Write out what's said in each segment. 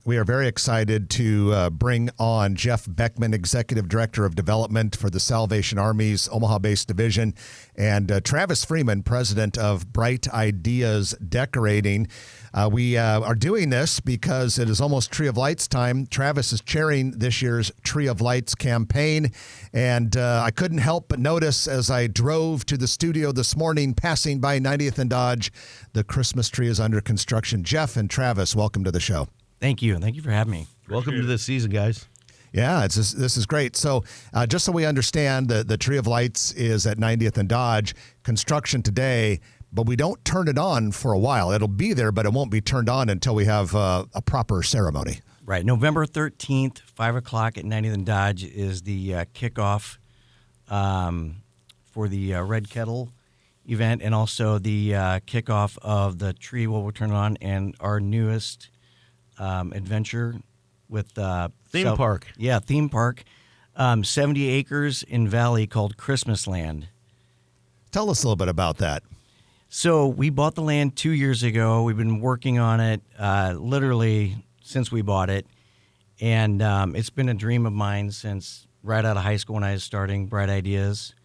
We are very excited to bring on Jeff Beckman, Executive Director of Development for the Salvation Army's Omaha-based division, and Travis Freeman, President of Bright Ideas Decorating. We are doing this because it is almost Tree of Lights time. Travis is chairing this year's Tree of Lights campaign, and I couldn't help but notice as I drove to the studio this morning, passing by 90th and Dodge, the Christmas tree is under construction. Jeff and Travis, welcome to the show. Thank you. Thank you for having me. Welcome to this season, guys. Yeah, this is great. So just so we understand, the Tree of Lights is at 90th and Dodge, construction today, but we don't turn it on for a while. It'll be there, but it won't be turned on until we have a proper ceremony. Right. November 13th, 5 o'clock at 90th and Dodge is the kickoff for the Red Kettle event, and also the kickoff of the tree will turn on, and our newest adventure with Theme park. Yeah, theme park. 70 acres in Valley called Christmas Land. Tell us a little bit about that. So we bought the land 2 years ago. We've been working on it literally since we bought it. And it's been a dream of mine since right out of high school when I was starting Bright Ideas.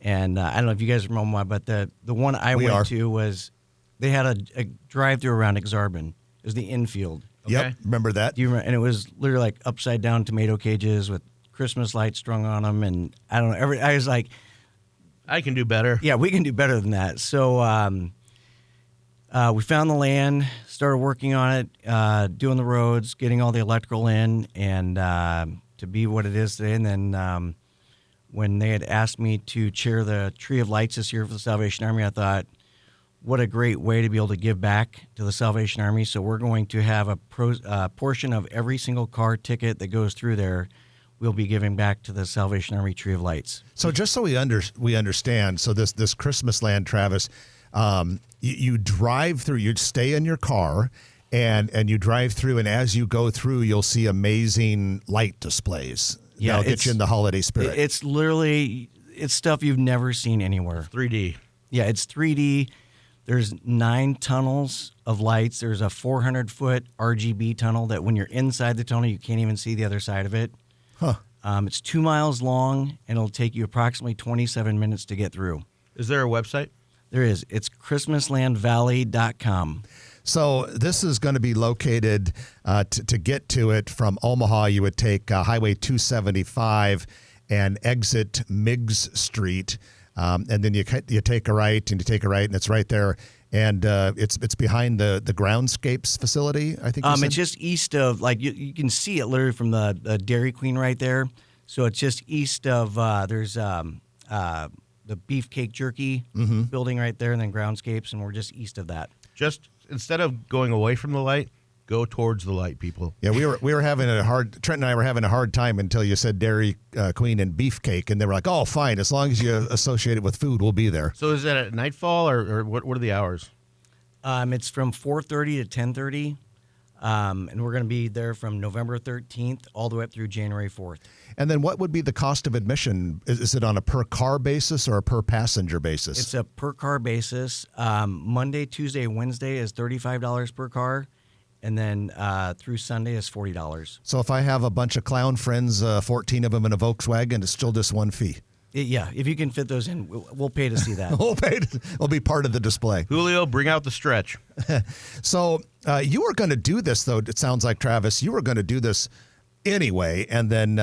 And I don't know if you guys remember, but the one I went to was, they had a drive-through around Exarban. It was the infield. Okay. Yep, remember that? Do you remember? And it was literally like upside down tomato cages with Christmas lights strung on them. And I don't know, I was like, I can do better. yeah, we can do better than that. So we found the land, started working on it, doing the roads, getting all the electrical in, and to be what it is today. And then when they had asked me to chair the Tree of Lights this year for the Salvation Army, I thought, what a great way to be able to give back to the Salvation Army. So we're going to have a portion of every single car ticket that goes through there we'll be giving back to the Salvation Army Tree of Lights. So just so we understand, so this Christmas land, Travis, you drive through, you stay in your car, and you drive through, and as you go through, you'll see amazing light displays. Yeah, that'll get you in the holiday spirit. It's literally, it's stuff you've never seen anywhere. 3D. Yeah, it's 3D. There's 9 tunnels of lights. There's a 400-foot RGB tunnel that when you're inside the tunnel, you can't even see the other side of it. Huh. It's 2 miles long, and it'll take you approximately 27 minutes to get through. Is there a website? There is. It's ChristmaslandValley.com. So this is going to be located, to get to it from Omaha, you would take Highway 275 and exit Miggs Street. And then you take a right, and it's right there, and it's behind the Groundscapes facility, I think. It's just east of, like, you can see it literally from the Dairy Queen right there. So it's just east of there's the Beefcake Jerky building right there, and then Groundscapes, and we're just east of that. Just instead of going away from the light, go towards the light, people. Yeah, we were having Trent and I were having a hard time until you said Dairy Queen and Beefcake, and they were like, oh, fine, as long as you associate it with food, we'll be there. So is that at nightfall, or what are the hours? It's from 4:30 to 10:30, and we're going to be there from November 13th all the way up through January 4th. And then what would be the cost of admission? Is it on a per-car basis or a per-passenger basis? It's a per-car basis. Monday, Tuesday, Wednesday is $35 per car. And then through Sunday is $40. So if I have a bunch of clown friends, 14 of them in a Volkswagen, it's still just one fee. Yeah, if you can fit those in, we'll pay to see that. We'll be part of the display. Julio, bring out the stretch. So you were going to do this, though, it sounds like, Travis, you were going to do this anyway, and then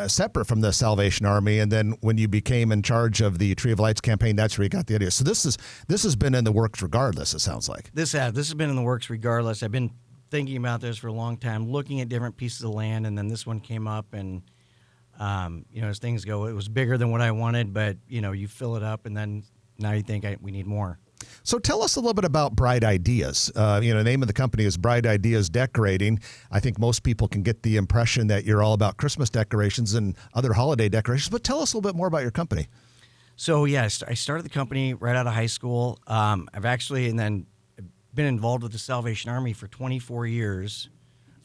separate from the Salvation Army, and then when you became in charge of the Tree of Lights campaign, that's where you got the idea. So this has been in the works regardless, it sounds like. This has been in the works regardless. I've been thinking about this for a long time, looking at different pieces of land, and then this one came up, and as things go, it was bigger than what I wanted, but you fill it up, and then now you think we need more. So tell us a little bit about Bright Ideas. The name of the company is Bright Ideas Decorating. I think most people can get the impression that you're all about Christmas decorations and other holiday decorations, but tell us a little bit more about your company. So, yeah, I started the company right out of high school. I've actually been involved with the Salvation Army for 24 years.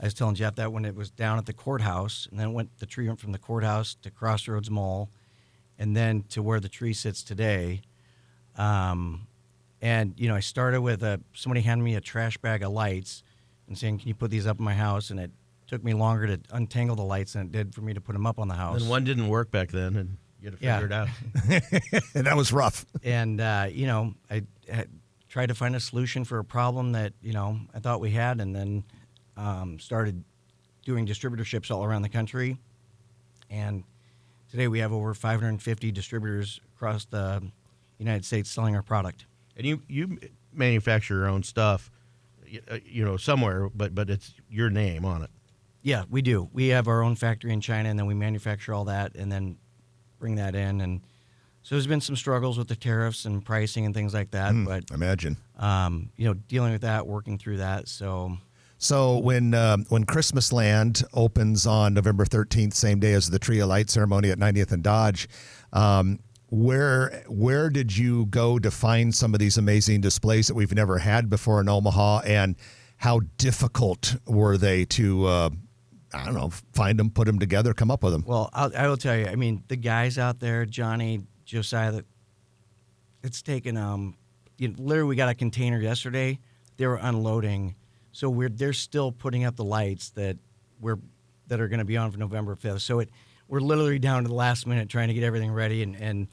I was telling Jeff that when it was down at the courthouse, and then the tree went from the courthouse to Crossroads Mall, and then to where the tree sits today. And I started with somebody handed me a trash bag of lights. and saying, "Can you put these up in my house?" And it took me longer to untangle the lights than it did for me to put them up on the house. And one didn't work back then, and you had to figure it out. And that was rough. And I tried to find a solution for a problem that I thought we had, and then started doing distributorships all around the country. And today we have over 550 distributors across the United States selling our product. And you manufacture your own stuff, somewhere, but it's your name on it. Yeah, we do. We have our own factory in China, and then we manufacture all that and then bring that in. And so there's been some struggles with the tariffs and pricing and things like that. But Imagine. dealing with that, working through that. So when Christmas Land opens on November 13th, same day as the Tree of Light ceremony at 90th and Dodge, where did you go to find some of these amazing displays that we've never had before in Omaha, and how difficult were they to find them, put them together, come up with them? Well, I will tell you, I mean, the guys out there, Johnny, Josiah, it's taken, literally we got a container yesterday. They were unloading. So they're still putting up the lights that are going to be on for November 5th. So we're literally down to the last minute trying to get everything ready. And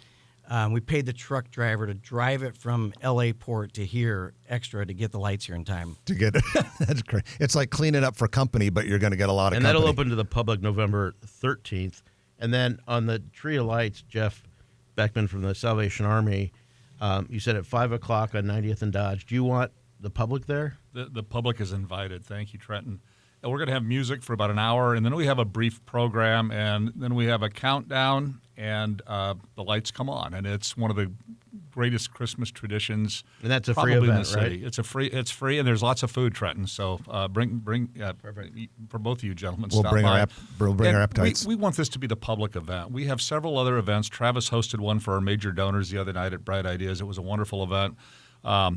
we paid the truck driver to drive it from L.A. Port to here extra to get the lights here in time. To get it. That's great. It's like cleaning up for company, but you're going to get a lot of And company. that'll open to the public November 13th. And then on the Tree of Lights, Jeff Beckman from the Salvation Army, you said at 5 o'clock on 90th and Dodge. Do you want the public there? The public is invited. Thank you, Trenton. And we're going to have music for about an hour, and then we have a brief program, and then we have a countdown, and the lights come on. And it's one of the greatest Christmas traditions. And that's a free probably in event, the city. right? It's free, and there's lots of food, Trenton. So bring for both of you gentlemen. We'll stop bring by. we'll bring our And appetites. We want this to be the public event. We have several other events. Travis hosted one for our major donors the other night at Bright Ideas. It was a wonderful event.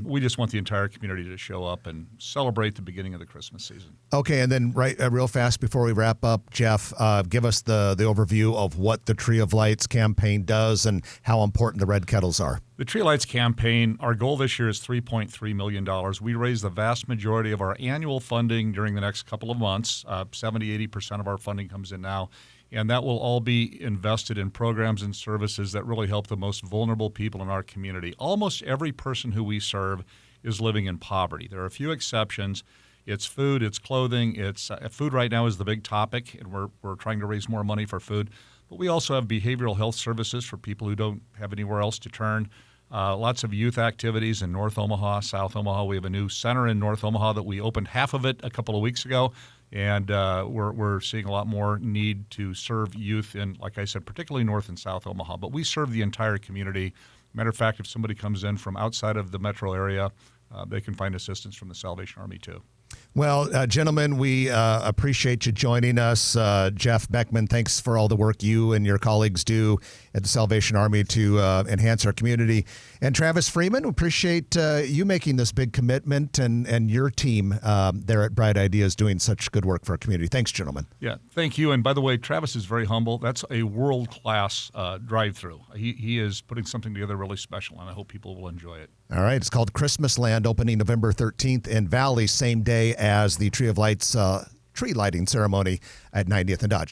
We just want the entire community to show up and celebrate the beginning of the Christmas season. Okay, and then real fast before we wrap up, Jeff, give us the overview of what the Tree of Lights campaign does and how important the red kettles are. The Tree of Lights campaign, our goal this year is $3.3 million. We raise the vast majority of our annual funding during the next couple of months. 70-80% of our funding comes in now. And that will all be invested in programs and services that really help the most vulnerable people in our community. Almost every person who we serve is living in poverty. There are a few exceptions. It's food, it's clothing, it's food right now is the big topic, and we're trying to raise more money for food. But we also have behavioral health services for people who don't have anywhere else to turn. Lots of youth activities in North Omaha, South Omaha. We have a new center in North Omaha that we opened half of it a couple of weeks ago. And we're seeing a lot more need to serve youth in, like I said, particularly North and South Omaha. But we serve the entire community. Matter of fact, if somebody comes in from outside of the metro area, they can find assistance from the Salvation Army too. Well, gentlemen, we appreciate you joining us. Jeff Beckman, thanks for all the work you and your colleagues do at the Salvation Army to enhance our community. And Travis Freeman, we appreciate you making this big commitment and your team there at Bright Ideas doing such good work for our community. Thanks, gentlemen. Yeah, thank you. And by the way, Travis is very humble. That's a world-class drive-through. He is putting something together really special, and I hope people will enjoy it. All right. It's called Christmas Land, opening November 13th in Valley, same day as the Tree of Lights tree lighting ceremony at 90th and Dodge.